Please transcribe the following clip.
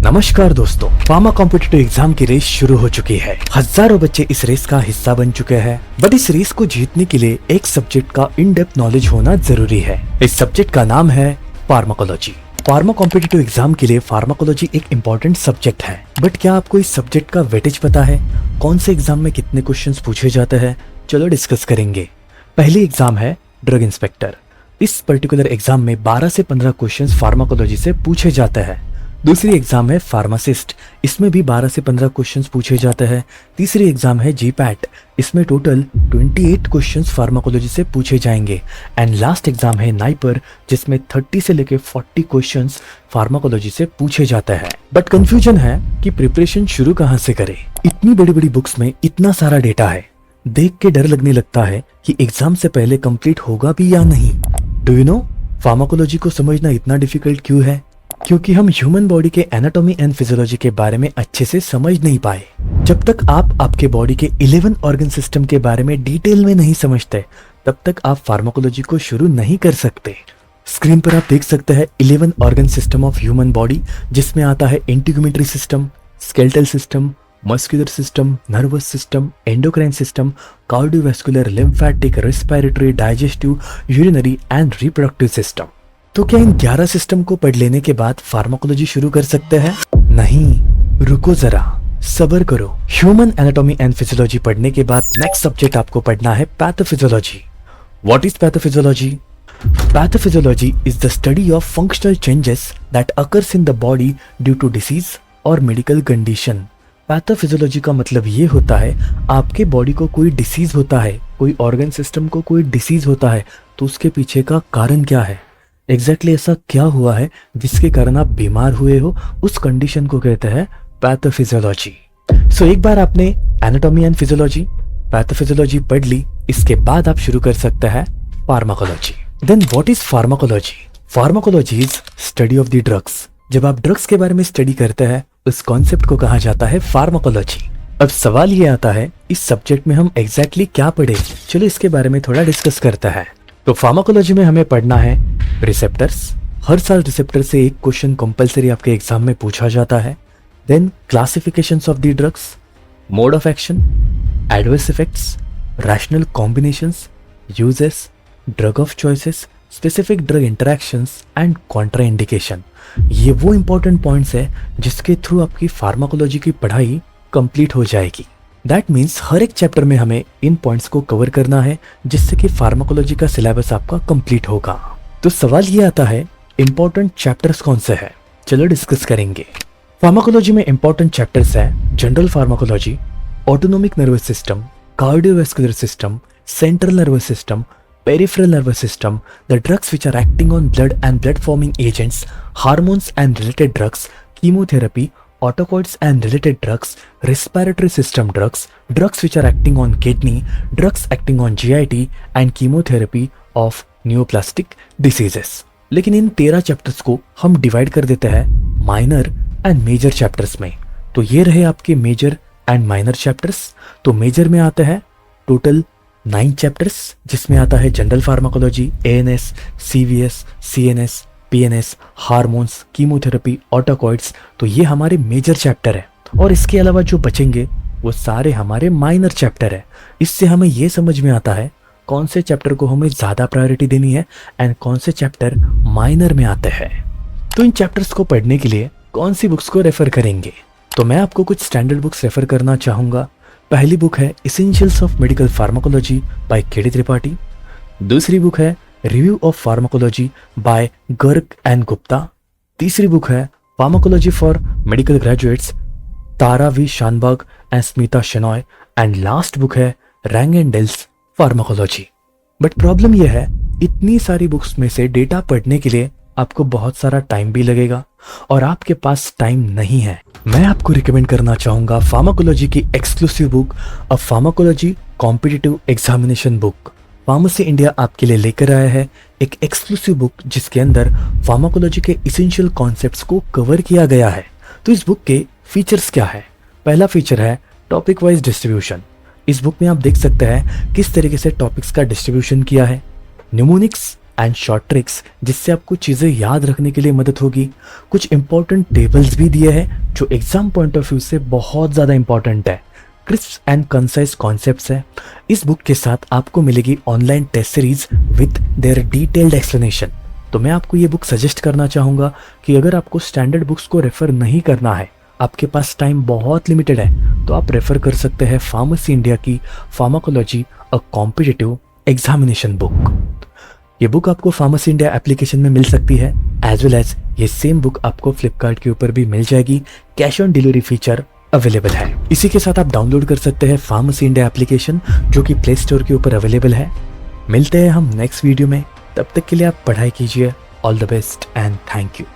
नमस्कार दोस्तों, pharma competitive exam की रेस शुरू हो चुकी है। हजारों बच्चे इस रेस का हिस्सा बन चुके हैं, बट इस रेस को जीतने के लिए एक सब्जेक्ट का इन डेप्थ नॉलेज होना जरूरी है। इस सब्जेक्ट का नाम है फार्माकोलॉजी। फार्मा कॉम्पिटिटिव एग्जाम के लिए फार्माकोलॉजी एक इम्पोर्टेंट सब्जेक्ट है, बट क्या आपको इस सब्जेक्ट का वेटेज पता है? कौन से एग्जाम में कितने क्वेश्चन पूछे जाते हैं? चलो डिस्कस करेंगे। पहली एग्जाम है ड्रग इंस्पेक्टर। इस पर्टिकुलर एग्जाम में 12 से 15 क्वेश्चन फार्माकोलॉजी से पूछे जाते हैं। दूसरी एग्जाम है फार्मासिस्ट। इसमें भी 12 से 15 क्वेश्चंस पूछे जाते हैं। तीसरी एग्जाम है जीपैट। इसमें टोटल 28 क्वेश्चंस फार्माकोलॉजी से पूछे जाएंगे। एंड लास्ट एग्जाम है नाइपर, जिसमें 30 से लेके 40 क्वेश्चंस फार्माकोलॉजी से पूछे जाते हैं। बट कंफ्यूजन है कि प्रिपरेशन शुरू कहाँ से करें। इतनी बड़ी बड़ी बुक्स में इतना सारा डेटा है, देख के डर लगने लगता है कि एग्जाम से पहले कंप्लीट होगा भी या नहीं। डू यू नो फार्माकोलॉजी को समझना इतना डिफिकल्ट क्यों है? क्योंकि हम ह्यूमन बॉडी के एनाटॉमी एंड फिजियोलॉजी के बारे में अच्छे से समझ नहीं पाए। जब तक आप आपके बॉडी के 11 ऑर्गन सिस्टम के बारे में डिटेल में नहीं समझते, तब तक आप फार्माकोलॉजी को शुरू नहीं कर सकते। स्क्रीन पर आप देख सकते हैं 11 organ system of human body, जिसमें आता है integumentary system, skeletal system, muscular system, nervous system, endocrine system, cardiovascular, lymphatic, respiratory, digestive, urinary and reproductive system. तो क्या इन 11 सिस्टम को पढ़ लेने के बाद फार्माकोलॉजी शुरू कर सकते हैं? नहीं, रुको जरा, सब्र करो। ह्यूमन एनाटॉमी एंड फिजियोलॉजी पढ़ने के बाद नेक्स्ट सब्जेक्ट आपको पढ़ना है pathophysiology. What is pathophysiology? Pathophysiology is the study of functional changes that occurs in the body due to disease और मेडिकल कंडीशन। पैथोफिजियोलॉजी का मतलब ये होता है, आपके बॉडी को कोई डिसीज होता है, कोई ऑर्गन सिस्टम को कोई डिसीज होता है, तो उसके पीछे का कारण क्या है, एग्जैक्टली ऐसा क्या हुआ है जिसके कारण आप बीमार हुए हो, उस कंडीशन को कहते हैं पैथोफिजियोलॉजी। सो एक बार आपने एनाटॉमी एंड फिजियोलॉजी, पैथोफिजियोलॉजी पढ़ ली, इसके बाद आप शुरू कर सकते हैं pharmacology. Then what is pharmacology? Pharmacology is study of the drugs. जब आप ड्रग्स के बारे में स्टडी करते हैं, उस कॉन्सेप्ट को कहा जाता है फार्माकोलॉजी। अब सवाल ये आता है, इस सब्जेक्ट में हम एग्जैक्टली क्या पढ़े? चलो इसके बारे में थोड़ा डिस्कस करते हैं। तो फार्माकोलॉजी में हमें पढ़ना है रिसेप्टर्स। हर साल रिसेप्टर से एक क्वेश्चन कंपलसरी आपके एग्जाम में पूछा जाता है। Then classifications of the drugs, mode of action, adverse effects, rational combinations, uses, drug of choices, specific drug interactions and contraindication. ये वो इंपॉर्टेंट पॉइंट्स है जिसके थ्रू आपकी फार्माकोलॉजी की पढ़ाई कंप्लीट हो जाएगी। दैट मीन्स हर एक चैप्टर में हमें इन पॉइंट्स को कवर करना है, जिससे कि फार्माकोलॉजी का सिलेबस आपका कंप्लीट होगा। तो सवाल ये आता है, इंपॉर्टेंट चैप्टर्स कौन से हैं? चलो डिस्कस करेंगे। फार्माकोलॉजी में इंपॉर्टेंट चैप्टर्स हैं general pharmacology, autonomic nervous system, cardiovascular system, central nervous system, peripheral nervous system, the drugs which are acting on blood and blood forming agents, hormones and related drugs, chemotherapy, autocoids and related drugs, respiratory system drugs, drugs which are acting on kidney, drugs acting on GIT and chemotherapy of neoplastic diseases। लेकिन इन 13 chapters को हम divide कर देते हैं minor and major chapters में। तो ये रहे आपके मेजर एंड माइनर चैप्टर्स। तो मेजर में आते हैं टोटल 9 चैप्टर्स, जिसमें आता है general pharmacology, ANS, CVS, CNS, PNS, hormones, chemotherapy, ऑटोकॉइड्स। तो ये हमारे मेजर चैप्टर है, और इसके अलावा जो बचेंगे वो सारे हमारे माइनर चैप्टर है। इससे हमें ये समझ में आता है कौन से चैप्टर को हमें ज़्यादा प्रायोरिटी देनी है एंड कौन से चैप्टर माइनर में आते हैं। तो इन चैप्टर्स को पढ़ने के लिए कौन सी बुक्स को रेफर करेंगे? तो मैं आपको कुछ स्टैंडर्ड बुक्स रेफर करना चाहूँगा। पहली बुक है essentials of medical pharmacology by KD Tripathi. दूसरी बुक है review of pharmacology by Garg and Gupta. तीसरी बुक है pharmacology for medical graduates, Tara V Shanbhag and Smita Shenoy. And last book है Rang and Dale's pharmacology. But problem यह है, इतनी सारी बुक्स में से डेटा पढ़ने के लिए आपको बहुत सारा टाइम भी लगेगा, और आपके पास टाइम नहीं है। मैं आपको रिकमेंड करना चाहूंगा फार्माकोलॉजी की exclusive book, a pharmacology competitive examination book. Pharmacy India आपके लिए लेकर आया है एक एक्सक्लूसिव बुक, जिसके अंदर फार्माकोलॉजी के इसेंशियल कॉन्सेप्ट्स को कवर किया गया है। तो इस बुक के फीचर्स क्या है? पहला फीचर है टॉपिक वाइज डिस्ट्रीब्यूशन। इस बुक में आप देख सकते हैं किस तरीके से टॉपिक्स का डिस्ट्रीब्यूशन किया है। न्यूमोनिक्स एंड शॉर्ट ट्रिक्स जिससे आपको चीज़ें याद रखने के लिए मदद होगी। कुछ इंपॉर्टेंट टेबल्स भी दिए हैं जो एग्जाम पॉइंट ऑफ व्यू से बहुत ज़्यादा इंपॉर्टेंट है। क्रिस्प एंड कंसाइज कॉन्सेप्ट्स है। इस बुक के साथ आपको मिलेगी online test series with their detailed explanation. तो मैं आपको ये बुक सजेस्ट करना चाहूँगा कि अगर आपको स्टैंडर्ड बुक्स को रेफर नहीं करना है, आपके पास टाइम बहुत लिमिटेड है, तो आप रेफर कर सकते हैं फार्मेसी इंडिया की pharmacology a competitive examination book. ये बुक आपको फार्मेसी इंडिया एप्लीकेशन में मिल सकती है, एज वेल एज ये सेम बुक आपको फ्लिपकार्ट के ऊपर भी मिल जाएगी। Cash on delivery feature available है। इसी के साथ आप डाउनलोड कर सकते हैं फार्मेसी इंडिया एप्लीकेशन जो कि प्ले स्टोर के ऊपर अवेलेबल है। मिलते हैं हम नेक्स्ट वीडियो में, तब तक के लिए आप पढ़ाई कीजिए। All the best and thank you.